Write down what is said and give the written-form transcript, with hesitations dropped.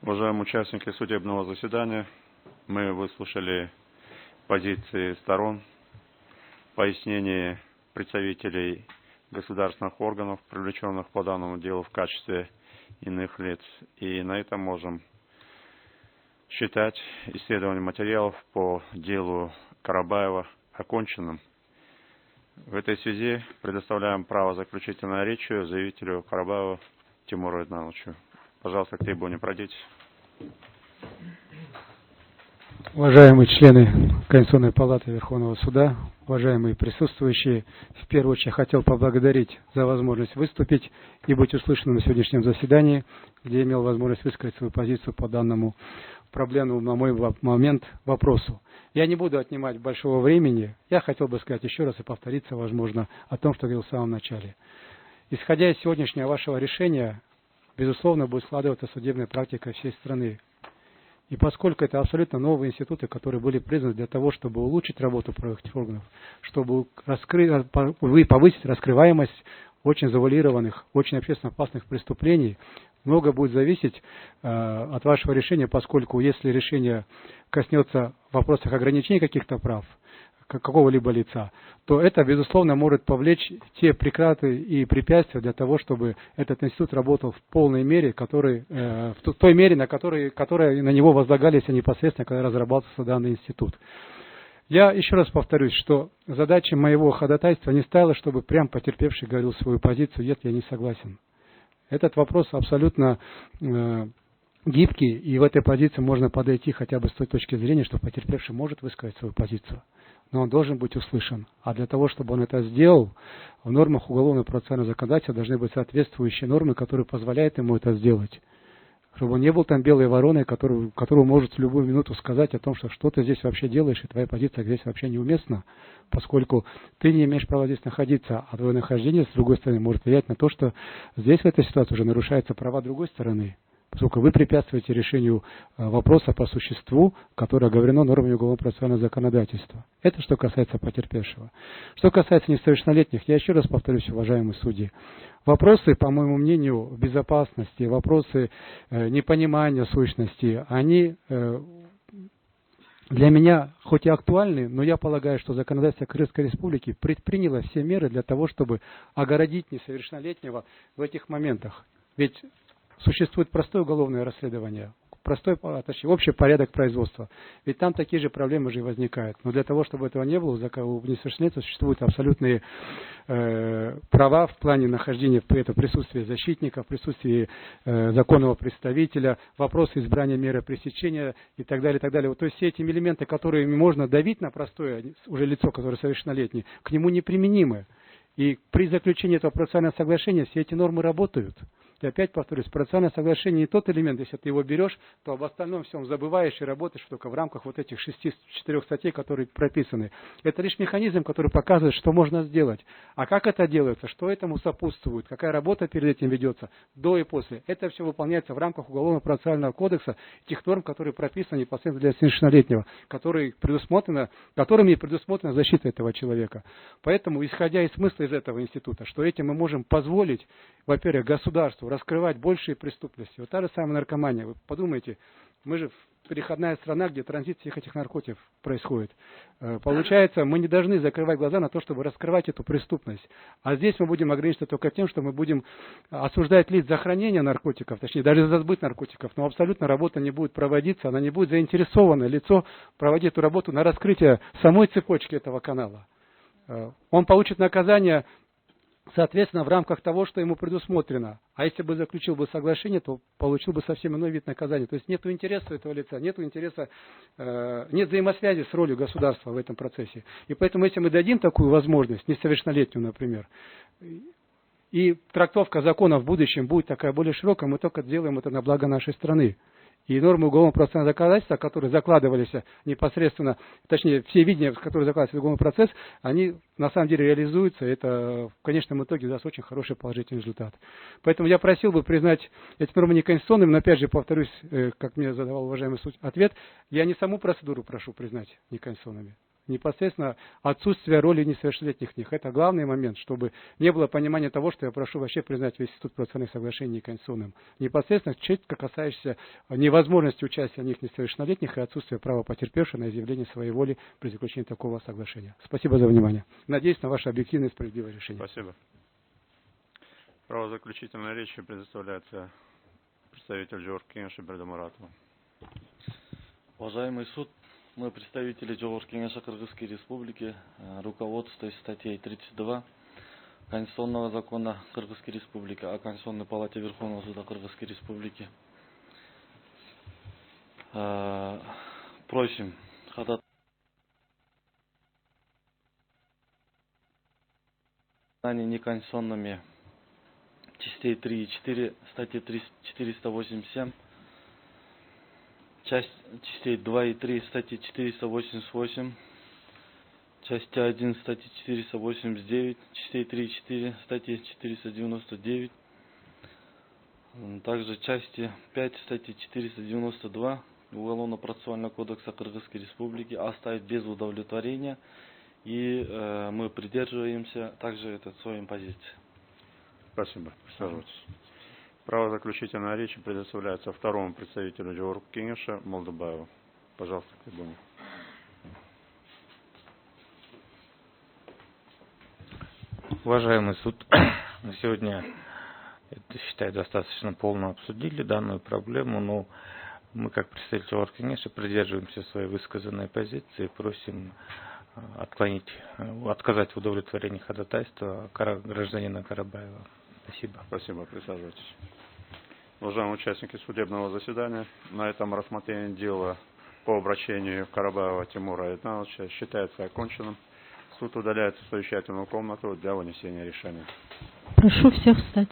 Уважаемые участники судебного заседания, мы выслушали позиции сторон, пояснения представителей государственных органов, привлеченных по данному делу в качестве иных лиц. И на этом можем считать исследование материалов по делу Карабаева оконченным. В этой связи предоставляем право заключительной речи заявителю Карабаеву Тимуру Иднановичу. Пожалуйста, к трибуне пройдите. Уважаемые члены Конституционной палаты Верховного суда, уважаемые присутствующие, в первую очередь хотел поблагодарить за возможность выступить и быть услышанным на сегодняшнем заседании, где имел возможность высказать свою позицию по данному проблемному, на мой момент, вопросу. Я не буду отнимать большого времени. Я хотел бы сказать еще раз и повториться, возможно, о том, что говорил в самом начале. Исходя из сегодняшнего вашего решения, безусловно, будет складываться судебная практика всей страны. И поскольку это абсолютно новые институты, которые были признаны для того, чтобы улучшить работу правоохранительных органов, чтобы повысить раскрываемость очень завуалированных, очень общественно опасных преступлений, много будет зависеть от вашего решения, поскольку если решение коснется в вопросах ограничения каких-то прав какого-либо лица, то это, безусловно, может повлечь те преграды и препятствия для того, чтобы этот институт работал в полной мере, в той мере, которая на него возлагались непосредственно, когда разрабатывался данный институт. Я еще раз повторюсь, что задача моего ходатайства не стала, чтобы прям потерпевший говорил свою позицию, нет, я не согласен. Этот вопрос абсолютно гибкий, и в этой позиции можно подойти хотя бы с той точки зрения, что потерпевший может высказать свою позицию, но он должен быть услышан. А для того, чтобы он это сделал, в нормах уголовного процессуального законодательства должны быть соответствующие нормы, которые позволяют ему это сделать. Чтобы он не был там белой вороной, которую может в любую минуту сказать о том, что ты здесь вообще делаешь, и твоя позиция здесь вообще неуместна, поскольку ты не имеешь права здесь находиться, а твое нахождение, с другой стороны, может влиять на то, что здесь в этой ситуации уже нарушаются права другой стороны, поскольку вы препятствуете решению вопроса по существу, которое оговорено нормами уголовного процессуального законодательства. Это что касается потерпевшего. Что касается несовершеннолетних, я еще раз повторюсь, уважаемые судьи, вопросы, по моему мнению, безопасности, вопросы непонимания сущности, они для меня хоть и актуальны, но я полагаю, что законодательство Крымской Республики предприняло все меры для того, чтобы огородить несовершеннолетнего в этих моментах. Ведь существует простое уголовное расследование, общий порядок производства. Ведь там такие же проблемы же и возникают. Но для того, чтобы этого не было, у несовершеннолетних существуют абсолютные права в плане нахождения в присутствии защитника, в присутствии законного представителя, вопросы избрания меры пресечения и так далее, и так далее. Вот, то есть все эти элементы, которые можно давить на простое уже лицо, которое совершеннолетнее, к нему неприменимы. И при заключении этого процессуального соглашения все эти нормы работают. И опять повторюсь, процессуальное соглашение не тот элемент, если ты его берешь, то об остальном всем забываешь и работаешь только в рамках вот этих 6-4 статей, которые прописаны. Это лишь механизм, который показывает, что можно сделать. А как это делается, что этому сопутствует, какая работа перед этим ведется, до и после. Это все выполняется в рамках Уголовного процессуального кодекса, тех норм, которые прописаны непосредственно для совершеннолетнего, которыми предусмотрена защита этого человека. Поэтому, исходя из смысла из этого института, что этим мы можем позволить, во-первых, государству раскрывать большие преступности. Вот та же самая наркомания. Вы подумайте, мы же переходная страна, где транзит всех этих наркотиков происходит. Получается, мы не должны закрывать глаза на то, чтобы раскрывать эту преступность. А здесь мы будем ограничиться только тем, что мы будем осуждать лиц за хранение наркотиков, точнее, даже за сбыт наркотиков, но абсолютно работа не будет проводиться, она не будет заинтересована лицо проводить эту работу на раскрытие самой цепочки этого канала. Он получит наказание, соответственно, в рамках того, что ему предусмотрено. А если бы заключил бы соглашение, то получил бы совсем иной вид наказания. То есть нет интереса этого лица, нет взаимосвязи с ролью государства в этом процессе. И поэтому, если мы дадим такую возможность, несовершеннолетнюю, например, и трактовка закона в будущем будет такая более широкая, мы только делаем это на благо нашей страны. И нормы уголовного процессуального законодательства, которые закладывались непосредственно, точнее, все видения, которые закладываются в уголовный процесс, они на самом деле реализуются. Это в конечном итоге даст очень хороший положительный результат. Поэтому я просил бы признать эти нормы неконституционными, но опять же повторюсь, как мне задавал уважаемый суд ответ, я не саму процедуру прошу признать неконституционными. непосредственно отсутствие роли несовершеннолетних в них. Это главный момент, чтобы не было понимания того, что я прошу вообще признать весь институт процессуальных соглашений неконституционным. Непосредственно четко касающийся невозможности участия в них несовершеннолетних и отсутствия права потерпевшего на изъявление своей воли при заключении такого соглашения. Спасибо за внимание. Надеюсь на ваше объективное и справедливое решение. Спасибо. Право заключительной речи предоставляется представителю Джордж Кенеша Бердамуратову. Уважаемый суд, мы представители Джордж Кенеша Кыргызской Республики, руководствуясь статьей 32 Конституционного закона Кыргызской Республики о Конституционной палате Верховного суда Кыргызской Республики, просим неконституционными частей 3 и 4 статьи 487, частей 2 и 3 статьи 488, части 1 статьи 489, частей 3 и 4 статьи 499, также части 5 статьи 492 Уголовно-процессуального кодекса Кыргызской Республики оставить без удовлетворения, и мы придерживаемся также своей позиции. Спасибо. Присаживайтесь. Право заключительной речи предоставляется второму представителю Джордж Кенеша Молдобаеву. Пожалуйста, к трибуне. Уважаемый суд, на сегодня, это, считаю, достаточно полно обсудили данную проблему, но мы, как представители Джордж Кенеша, придерживаемся своей высказанной позиции и просим отказать в удовлетворении ходатайства гражданина Карабаева. Спасибо. Спасибо. Присаживайтесь. Уважаемые участники судебного заседания, на этом рассмотрение дела по обращению Карабаева Тимура Айтнановича считается оконченным. Суд удаляется в совещательную комнату для вынесения решения. Прошу всех встать.